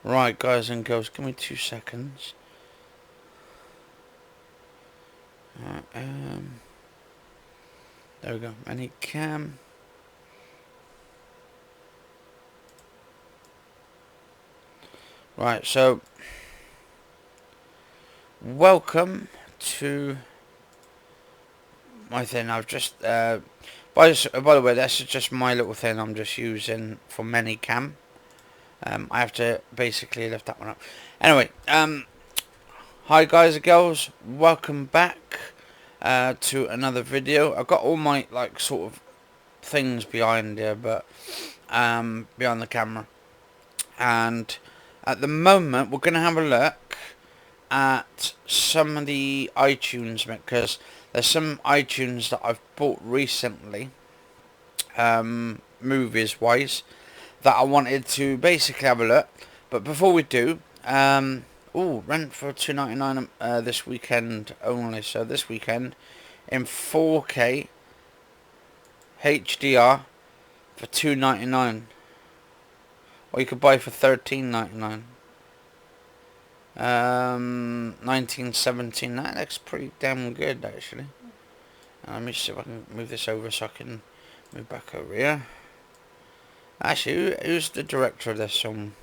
Right, guys and girls, give me 2 seconds. There we go. Any cam. Right, so welcome to my thing. I've just by the way, this is just my little thing I'm just using for Manycam. I have to basically lift that one up. Anyway, hi guys and girls, welcome back to another video. I've got all my like sort of things behind here, but behind the camera, and at the moment we're gonna have a look at some of the iTunes, because there's some iTunes that I've bought recently, movies wise, that I wanted to basically have a look. But before we do, rent for $2.99 this weekend only. So this weekend in 4K HDR for $2.99, or you could buy for $13.99. 1917. That looks pretty damn good actually. Let me see if I can move this over so I can move back over here. Actually, who's the director of this song?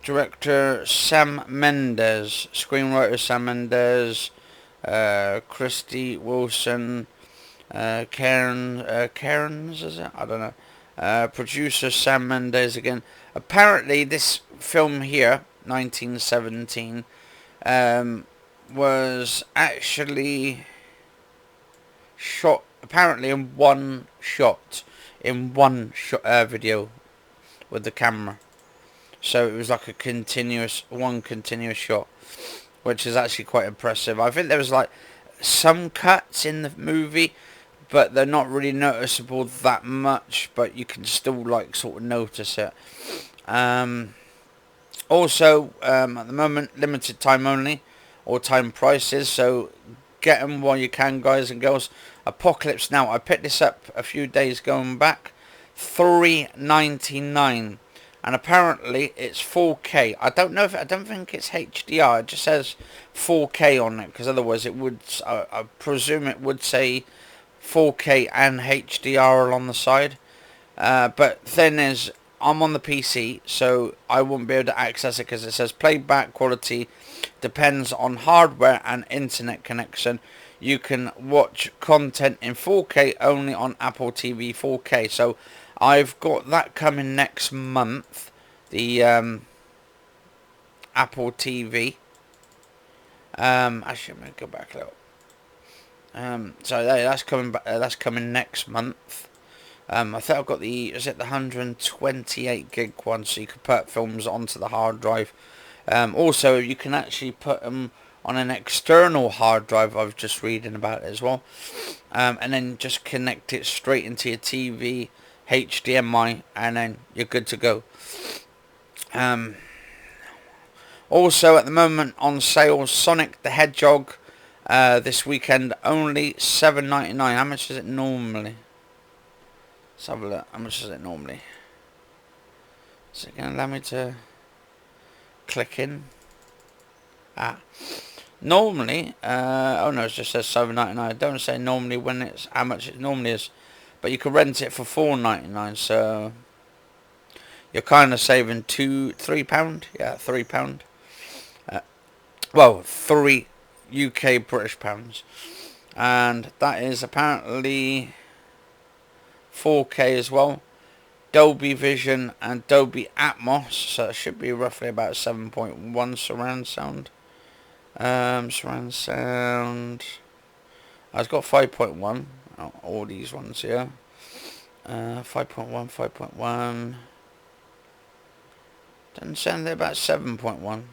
Director Sam Mendes, screenwriter Sam Mendes, Christy Wilson, Cairns, is it? I don't know. Producer Sam Mendes again. Apparently, this film here, 1917, was actually shot apparently in one video with the camera. So it was like a continuous shot, which is actually quite impressive. I think there was like some cuts in the movie, but they're not really noticeable that much, but you can still like sort of notice it. Also, at the moment, limited time only, or time prices, so get them while you can, guys and girls. Apocalypse Now, I picked this up a few days going back, $3.99, and apparently it's 4K. I don't think it's HDR. It just says 4K on it, because otherwise it would, I presume it would say 4K and HDR on the side. But thing is, I'm on the PC, so I won't be able to access it, because it says playback quality depends on hardware and internet connection. You can watch content in 4K only on Apple TV 4K. So I've got that coming next month, the Apple TV. Actually, I'm going to go back a little. So that's coming back. That's coming next month. I think I've got the 128 gig one, so you could put films onto the hard drive. Also, you can actually put them on an external hard drive. I was just reading about it as well, and then just connect it straight into your TV, HDMI, and then you're good to go. Also, at the moment on sale, Sonic the Hedgehog. This weekend only $7.99. How much is it normally? Let's have a look. How much is it normally? Is it going to allow me to click in? Normally, oh no, it just says $7.99. Don't say normally when it's how much it normally is, but you can rent it for $4.99. So you're kind of saving £3. Yeah, £3. Well, 3 UK British pounds, and that is apparently 4K as well, Dolby Vision and Dolby Atmos, so it should be roughly about 7.1 surround sound. Surround sound, I've got 5.1, all these ones here. 5.1, doesn't sound there about 7.1,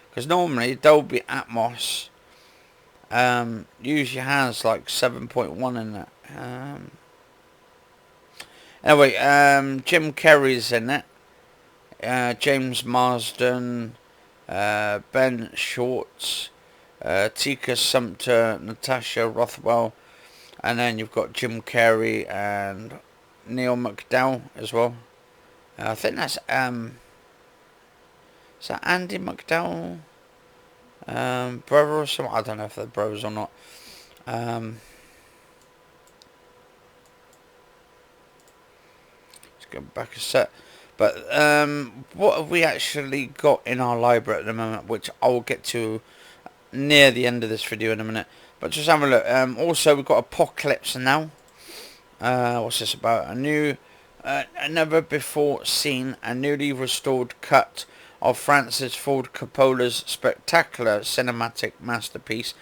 because normally Dolby Atmos usually has like 7.1 in it. Anyway, Jim Carrey's in it, James Marsden, Ben Schwartz, Tika Sumpter, Natasha Rothwell, and then you've got Jim Carrey and Neil McDowell as well. I think that's is that Andy McDowell brother or something? I don't know if they're brothers or not. Let's go back a set. But what have we actually got in our library at the moment, which I will get to near the end of this video in a minute. But just have a look. Also, we've got Apocalypse Now. What's this about? A new, never before seen, a newly restored cut of Francis Ford Coppola's spectacular cinematic masterpiece,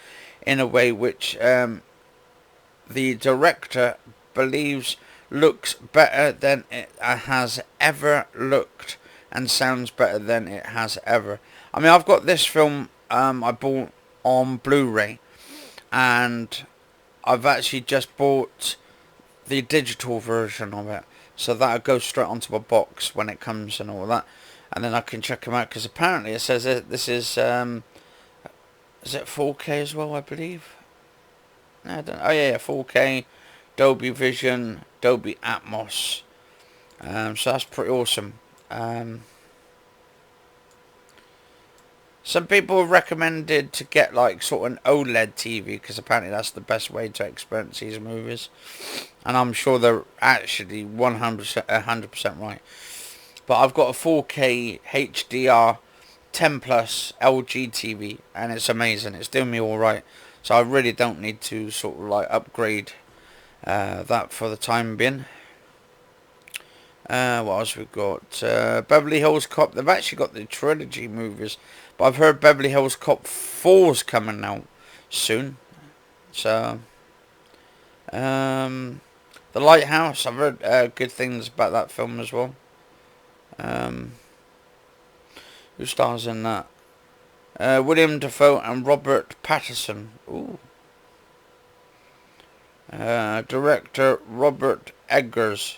in a way which the director believes looks better than it has ever looked, and sounds better than it has ever. I mean, I've got this film I bought on Blu-ray, and I've actually just bought the digital version of it, so that'll go straight onto my box when it comes and all that, and then I can check them out, because apparently it says this is it 4K as well, I believe. I don't, oh yeah, 4K, Dolby Vision, Dolby Atmos. So that's pretty awesome. Some people have recommended to get like sort of an OLED TV, because apparently that's the best way to experience these movies, and I'm sure they're actually 100% right. But I've got a 4K HDR 10 plus LG TV, and it's amazing. It's doing me all right, so I really don't need to sort of like upgrade that for the time being. What else we've got? Beverly Hills Cop. They've actually got the trilogy movies, but I've heard Beverly Hills Cop 4's coming out soon. So, The Lighthouse. I've heard good things about that film as well. Who stars in that? William Dafoe and Robert Pattinson. Ooh. Director Robert Eggers.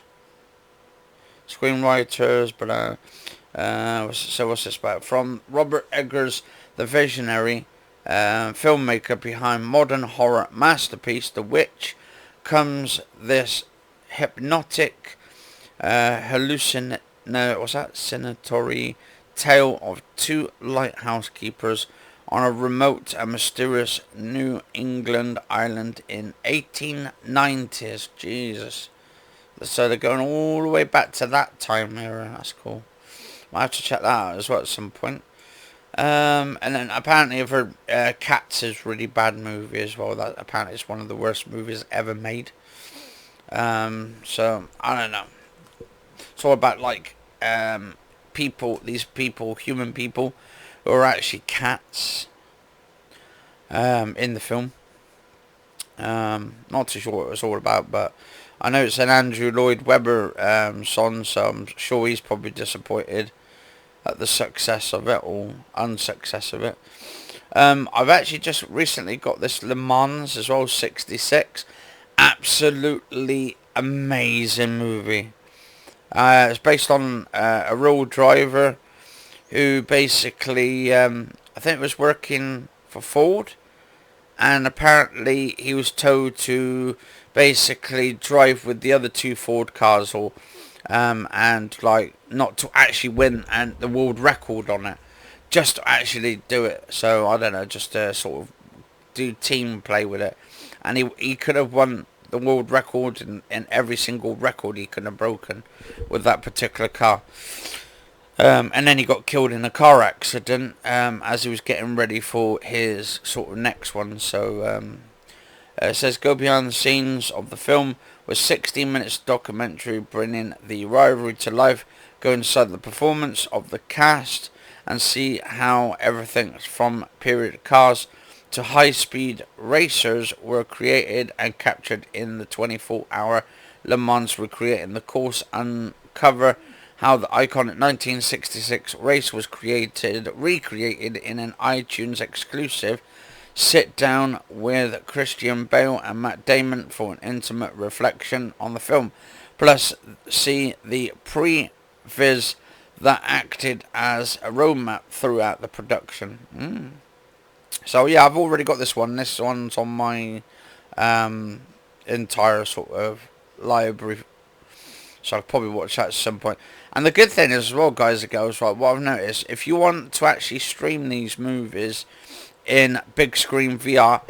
Screenwriters, but so what's this about? From Robert Eggers, the visionary filmmaker behind modern horror masterpiece The Witch, comes this hypnotic, hallucinatory tale of two lighthouse keepers on a remote and mysterious New England island in 1890s. Jesus. So they're going all the way back to that time era. That's cool. Might have to check that out as well at some point. And then apparently I've heard Cats is a really bad movie as well. That apparently it's one of the worst movies ever made. So I don't know. It's all about like human people who are actually cats in the film. Not too sure what it's all about, but I know it's an Andrew Lloyd Webber song, so I'm sure he's probably disappointed at the success of it, or unsuccess of it. I've actually just recently got this Le Mans as well, 66. Absolutely amazing movie. It's based on a real driver who basically, I think was working for Ford, and apparently he was told to basically drive with the other two Ford cars, or and like not to actually win and the world record on it, just to actually do it. So I don't know, just to sort of do team play with it, and he could have won the world record in every single record he could have broken with that particular car. And then he got killed in a car accident as he was getting ready for his sort of next one. So it says, go behind the scenes of the film with 16 minutes documentary bringing the rivalry to life. Go inside the performance of the cast and see how everything from period cars to high-speed racers were created and captured in the 24-hour Le Mans, recreating the course, uncover how the iconic 1966 race was recreated in an iTunes exclusive. Sit down with Christian Bale and Matt Damon for an intimate reflection on the film. Plus, see the pre-viz that acted as a roadmap throughout the production. So yeah, I've already got this one. This one's on my entire sort of library So I'll probably watch that at some point. And the good thing is as well, guys and girls, right, what I've noticed, if you want to actually stream these movies in big screen VR,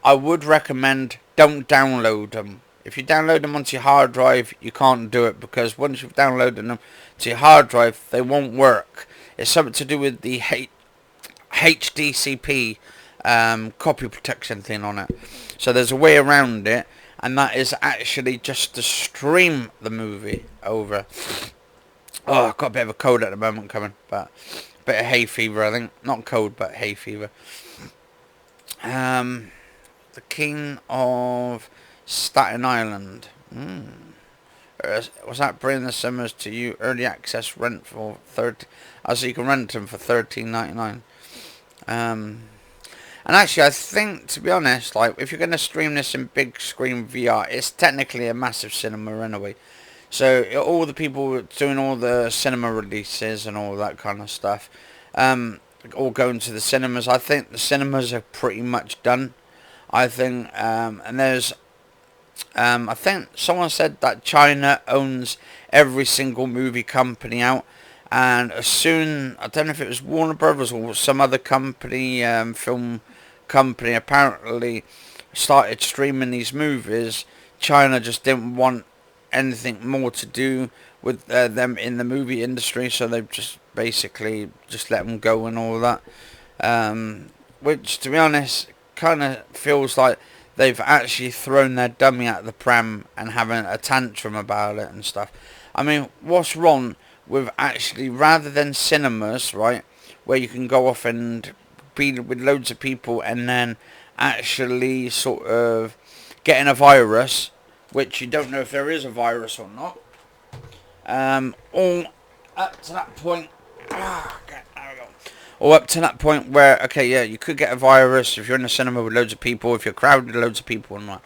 I would recommend don't download them. If you download them onto your hard drive, you can't do it, because once you've downloaded them to your hard drive, they won't work. It's something to do with the HDCP copy protection thing on it. So there's a way around it, and that is actually just to stream the movie over. Oh, I've got a bit of a cold at the moment coming, but a bit of hay fever, I think. Not cold, but hay fever. The King of Staten Island. Was that bringing the Summers to you? Early access rent for 30. So you can rent them for $13.99. And actually, I think, to be honest, like, if you're going to stream this in big screen VR, it's technically a massive cinema anyway. So all the people doing all the cinema releases and all that kind of stuff, all going to the cinemas. I think the cinemas are pretty much done. I think, and there's, I think someone said that China owns every single movie company out. And as soon, I don't know if it was Warner Brothers or some other company, film company, apparently started streaming these movies. China just didn't want anything more to do with them in the movie industry, so they've just basically just let them go and all that. Which, to be honest, kind of feels like they've actually thrown their dummy out of the pram and having a tantrum about it and stuff. I mean, what's wrong with actually, rather than cinemas, right, where you can go off and be with loads of people and then actually sort of getting a virus, which you don't know if there is a virus or not, all up to that point, or up to that point where, okay, yeah, you could get a virus if you're in a cinema with loads of people, if you're crowded with loads of people and that.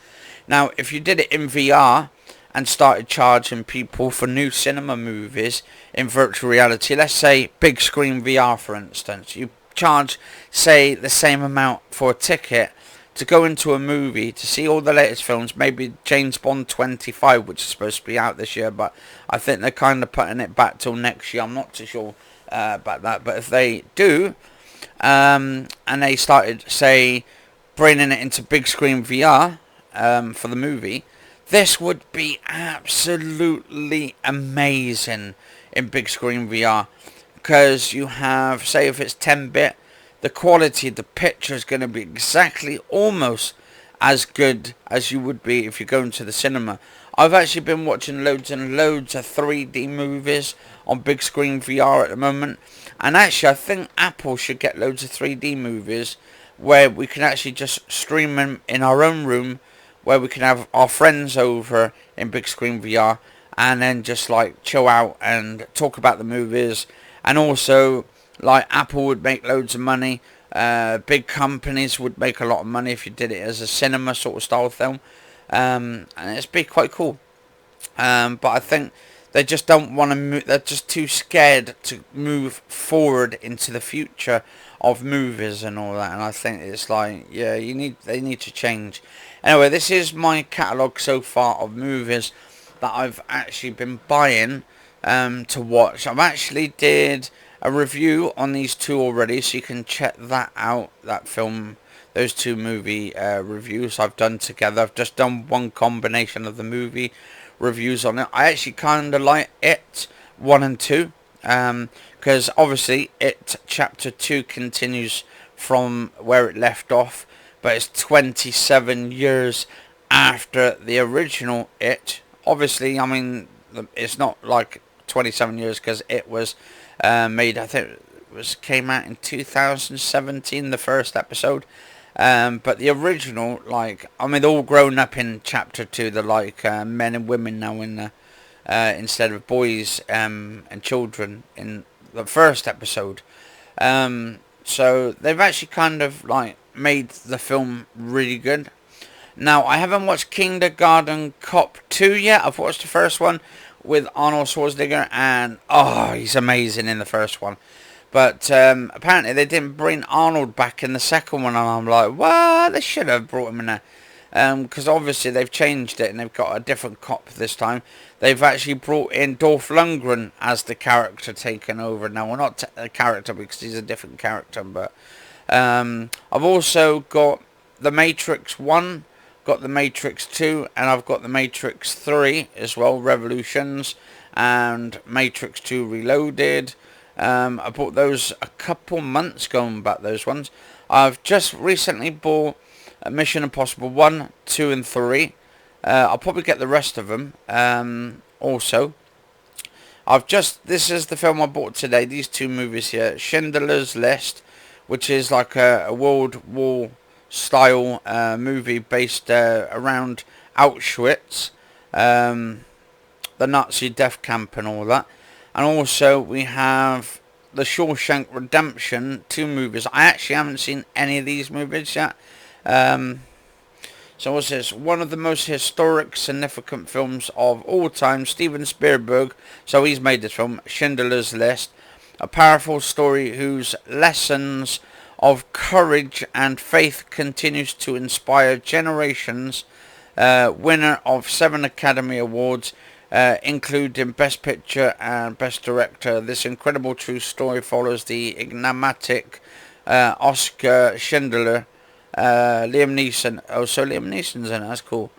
Now, if you did it in VR and started charging people for new cinema movies in virtual reality, let's say big screen VR, for instance, you charge, say, the same amount for a ticket to go into a movie to see all the latest films, maybe James Bond 25, which is supposed to be out this year, but I think they're kind of putting it back till next year. I'm not too sure about that, but if they do, and they started, say, bringing it into big screen VR for the movie, this would be absolutely amazing in big screen VR, because you have, say, if it's 10-bit, the quality of the picture is going to be exactly almost as good as you would be if you're going to the cinema. I've actually been watching loads and loads of 3D movies on big screen VR at the moment, and actually I think Apple should get loads of 3D movies where we can actually just stream them in our own room, where we can have our friends over in big screen VR and then just like chill out and talk about the movies. And also, like, Apple would make loads of money, big companies would make a lot of money if you did it as a cinema sort of style film, and it'd be quite cool. But I think they just don't want to move, they're just too scared to move forward into the future of movies and all that, and I think it's like, yeah, they need to change. Anyway, this is my catalogue so far of movies that I've actually been buying to watch. I've actually did a review on these two already, so you can check that out, that film, those two movie reviews I've done together. I've just done one combination of the movie reviews on it. I actually kind of like It 1 and 2, because obviously It Chapter 2 continues from where it left off, but it's 27 years after the original It. Obviously, I mean, it's not like 27 years, because it was made, I think it came out in 2017, the first episode. But the original, like, I mean, they're all grown up in Chapter 2. They're like men and women now in the, instead of boys and children in the first episode. So they've actually kind of like made the film really good. Now, I haven't watched Kindergarten Cop 2 yet. I've watched the first one with Arnold Schwarzenegger, and oh, he's amazing in the first one. But apparently they didn't bring Arnold back in the second one, and I'm like, what? They should have brought him in there. because obviously they've changed it and they've got a different cop this time. They've actually brought in Dolph Lundgren as the character taken over now. Well, not a character because he's a different character, but I've also got the Matrix 1, got the Matrix 2, and I've got the Matrix 3 as well, Revolutions, and Matrix 2 Reloaded. I bought those a couple months going back, those ones. I've just recently bought Mission Impossible 1, 2 and 3. I'll probably get the rest of them also. This is the film I bought today, these two movies here. Schindler's List, which is like a World War style movie based around Auschwitz, the Nazi death camp and all that. And also we have the Shawshank Redemption, 2 movies. I actually haven't seen any of these movies yet. So what's this? One of the most historic, significant films of all time, Steven Spielberg. So he's made this film, Schindler's List. A powerful story whose lessons of courage and faith continues to inspire generations. Winner of 7 Academy Awards, including Best Picture and Best Director. This incredible true story follows the enigmatic Oscar Schindler, Liam Neeson. Oh, so Liam Neeson's in it. That's cool.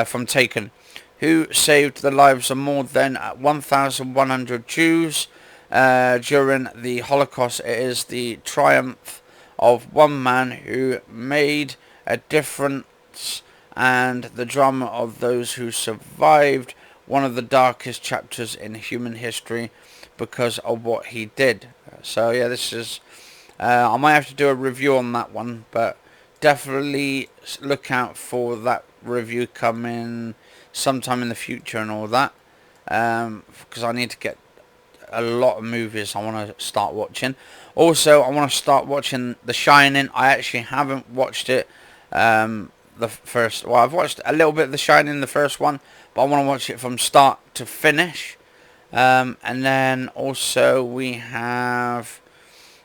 From Taken, who saved the lives of more than 1,100 Jews during the Holocaust. It is the triumph of one man who made a difference and the drama of those who survived one of the darkest chapters in human history because of what he did. So yeah, this is I might have to do a review on that one, but definitely look out for that review coming sometime in the future and all that, because I need to get a lot of movies I want to start watching. Also, I want to start watching The Shining. I actually haven't watched it. I've watched a little bit of The Shining, the first one, but I want to watch it from start to finish. And then also we have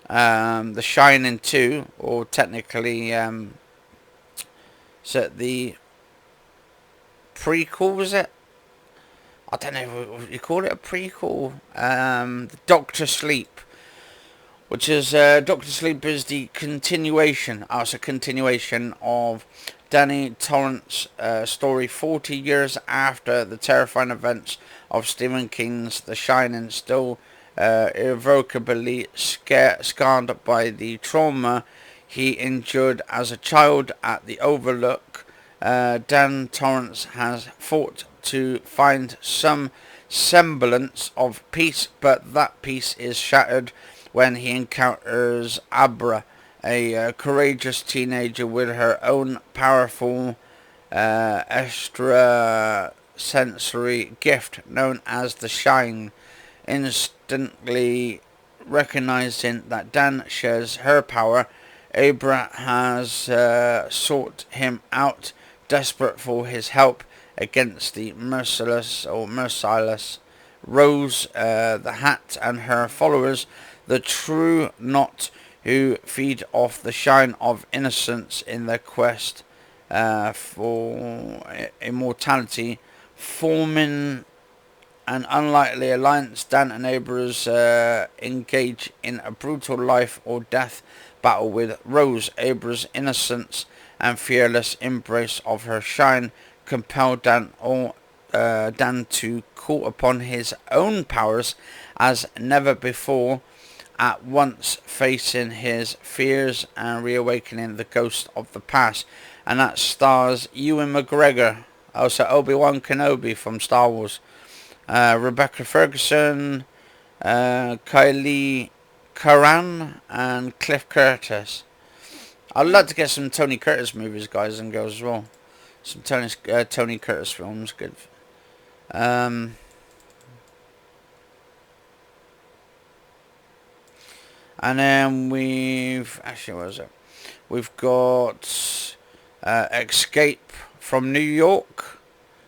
The Shining 2, or technically is it the prequel, was it? I don't know if you call it a prequel. Doctor Sleep, which is Doctor Sleep is the continuation. It's a continuation of Danny Torrance's story 40 years after the terrifying events of Stephen King's The Shining, still irrevocably scarred by the trauma he endured as a child at the Overlook. Dan Torrance has fought to find some semblance of peace, but that peace is shattered when he encounters Abra, a courageous teenager with her own powerful extrasensory gift known as the Shine. Instantly recognizing that Dan shares her power, Abra has sought him out, desperate for his help against the merciless Rose the Hat and her followers, the true knot who feed off the shine of innocence in their quest for immortality, forming an unlikely alliance. Dan and Abra's engage in a brutal life or death battle with Rose. Abra's innocence and fearless embrace of her shine compel Dan to call upon his own powers as never before, at once facing his fears and reawakening the ghost of the past. And that stars Ewan McGregor, also Obi-Wan Kenobi from Star Wars, Rebecca Ferguson, Kylie Curran, and Cliff Curtis. I'd love to get some Tony Curtis movies, guys and girls, as well. Some Tony Curtis films, good. And then we've we've got Escape from New York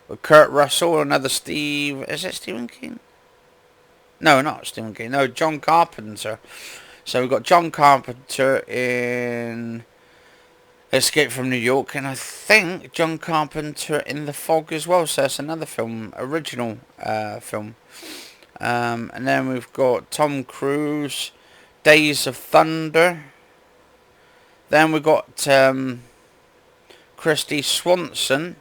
with Kurt Russell, another Steve. Is it Stephen King? No, not Stephen King. No, John Carpenter. So we've got John Carpenter in Escape from New York, and I think John Carpenter in The Fog as well. So that's another film, original film. And then we've got Tom Cruise, Days of Thunder. Then we've got Christy Swanson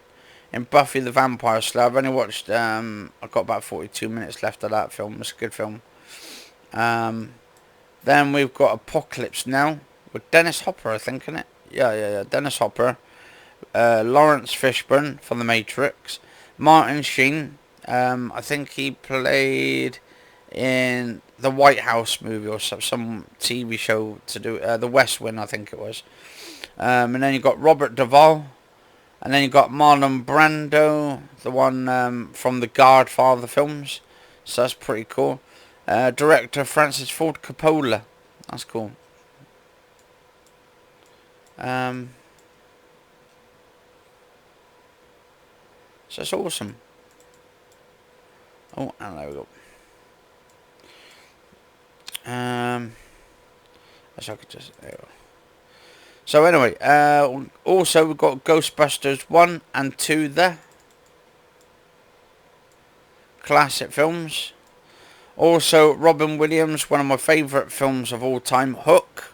in Buffy the Vampire Slayer. I've only watched, I've got about 42 minutes left of that film. It's a good film. Then we've got Apocalypse Now with Dennis Hopper, I think, isn't it? Yeah. Dennis Hopper. Lawrence Fishburne from The Matrix. Martin Sheen. I think he played in the White House movie or some TV show to do. The West Wing, I think it was. And then you got Robert Duvall. And then you got Marlon Brando, the one from the Godfather films. So that's pretty cool. Director Francis Ford Coppola. That's cool. So it's awesome. Oh, and there we go. So I could just... There we go. So anyway, also we've got Ghostbusters 1 and 2 there. Classic films. Also, Robin Williams, one of my favourite films of all time, Hook.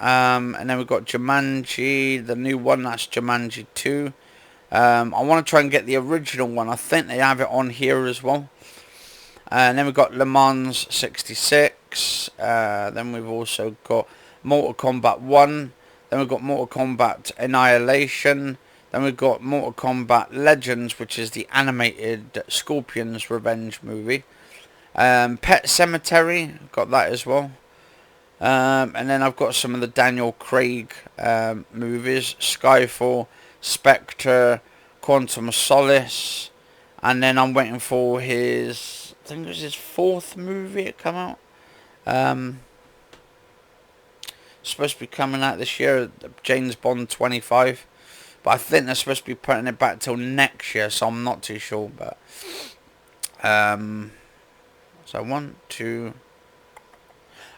And then we've got Jumanji, the new one, that's Jumanji 2. I want to try and get the original one. I think they have it on here as well. And then we've got Le Mans 66. Then we've also got Mortal Kombat 1. Then we've got Mortal Kombat Annihilation. Then we've got Mortal Kombat Legends, which is the animated Scorpion's Revenge movie. Pet Sematary, got that as well. And then I've got some of the Daniel Craig movies. Skyfall, Spectre, Quantum of Solace. And then I'm waiting for his... I think it was his 4th movie to come out. Supposed to be coming out this year, James Bond 25. But I think they're supposed to be putting it back till next year, so I'm not too sure. But so 1, 2...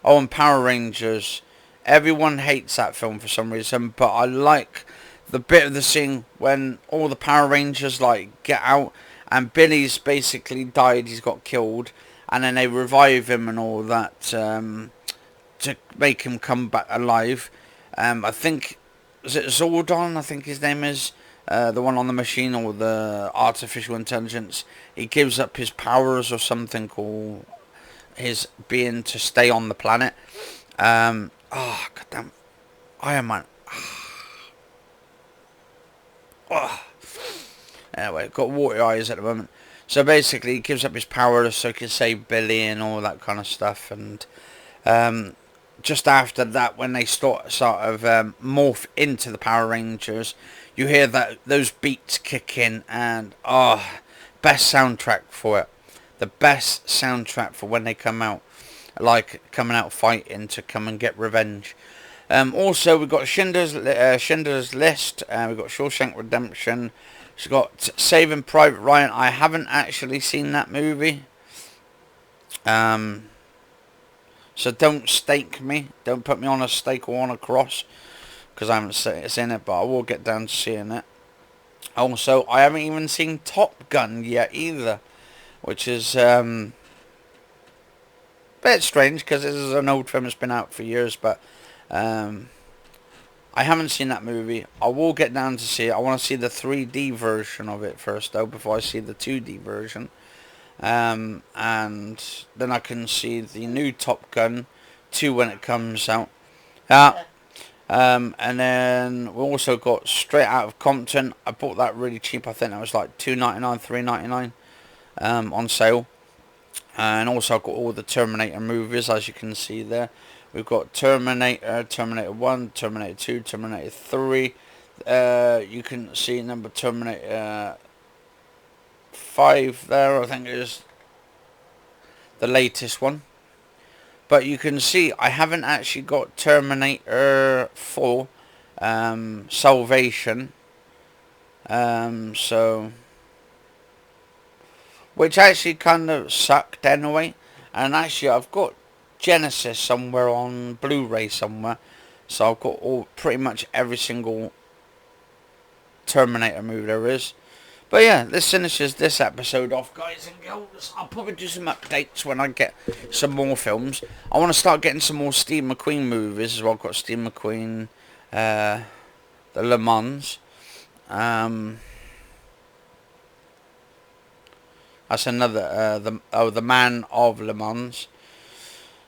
Oh, and Power Rangers. Everyone hates that film for some reason, but I like the bit of the scene when all the Power Rangers like get out and Billy's basically died, he's got killed, and then they revive him and all that to make him come back alive. I think, is it Zordon? I think his name is, the one on the machine or the artificial intelligence. He gives up his powers or something, or his being to stay on the planet. Oh, goddamn. Iron Man. Oh. Anyway, got watery eyes at the moment. So basically, he gives up his powers so he can save Billy and all that kind of stuff. And just after that, when they sort of morph into the Power Rangers, you hear that those beats kick in, and best soundtrack for it. The best soundtrack for when they come out, like coming out fighting to come and get revenge. Also, we've got Schindler's List. We've got Shawshank Redemption. She's got Saving Private Ryan. I haven't actually seen that movie. So don't stake me. Don't put me on a stake or on a cross, because I haven't seen it, but I will get down to seeing it. Also, I haven't even seen Top Gun yet either, which is a bit strange because this is an old film that's been out for years, but I haven't seen that movie. I will get down to see it. I want to see the 3D version of it first, though, before I see the 2D version. And then I can see the new Top Gun 2 when it comes out. And then we also got Straight Out of Compton. I bought that really cheap. I think that was like $2.99, $3.99 on sale. And also I've got all the Terminator movies, as you can see there. We've got Terminator, Terminator 1, Terminator 2, Terminator 3. You can see number Terminator 5 there, I think it is the latest one. But you can see I haven't actually got Terminator 4 Salvation. So, which actually kind of sucked anyway. And actually I've got Genesis somewhere on Blu-ray somewhere. So I've got pretty much every single Terminator movie there is. But yeah, this finishes this episode off, guys and girls. I'll probably do some updates when I get some more films. I want to start getting some more Steve McQueen movies as well. I've got Steve McQueen, the Le Mans. That's another, the Man of Le Mans.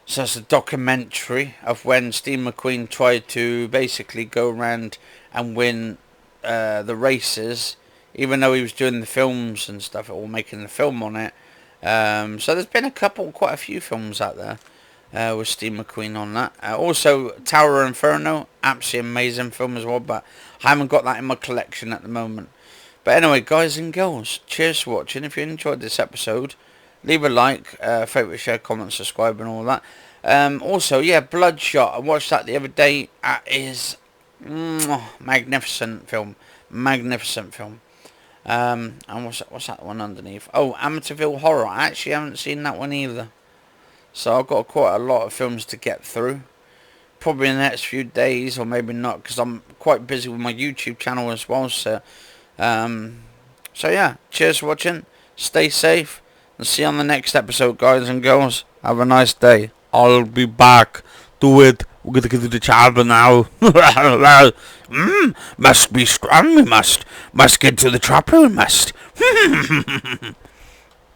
So it's a documentary of when Steve McQueen tried to basically go around and win the races, even though he was doing the films and stuff, or making the film on it. So there's been quite a few films out there with Steve McQueen on that. Also, Tower Inferno, absolutely amazing film as well, but I haven't got that in my collection at the moment. But anyway, guys and girls, cheers for watching. If you enjoyed this episode, leave a like, favourite, share, comment, subscribe and all that. Also, yeah, Bloodshot, I watched that the other day. That is magnificent film. Magnificent film. And what's that one underneath? Oh, Amityville Horror. I actually haven't seen that one either. So I've got quite a lot of films to get through. Probably in the next few days, or maybe not, because I'm quite busy with my YouTube channel as well. So yeah, cheers for watching. Stay safe, and see you on the next episode, guys and girls. Have a nice day. I'll be back to it. We're going to get to the chopper now. Must be strong, we must. Must get to the chopper, we must.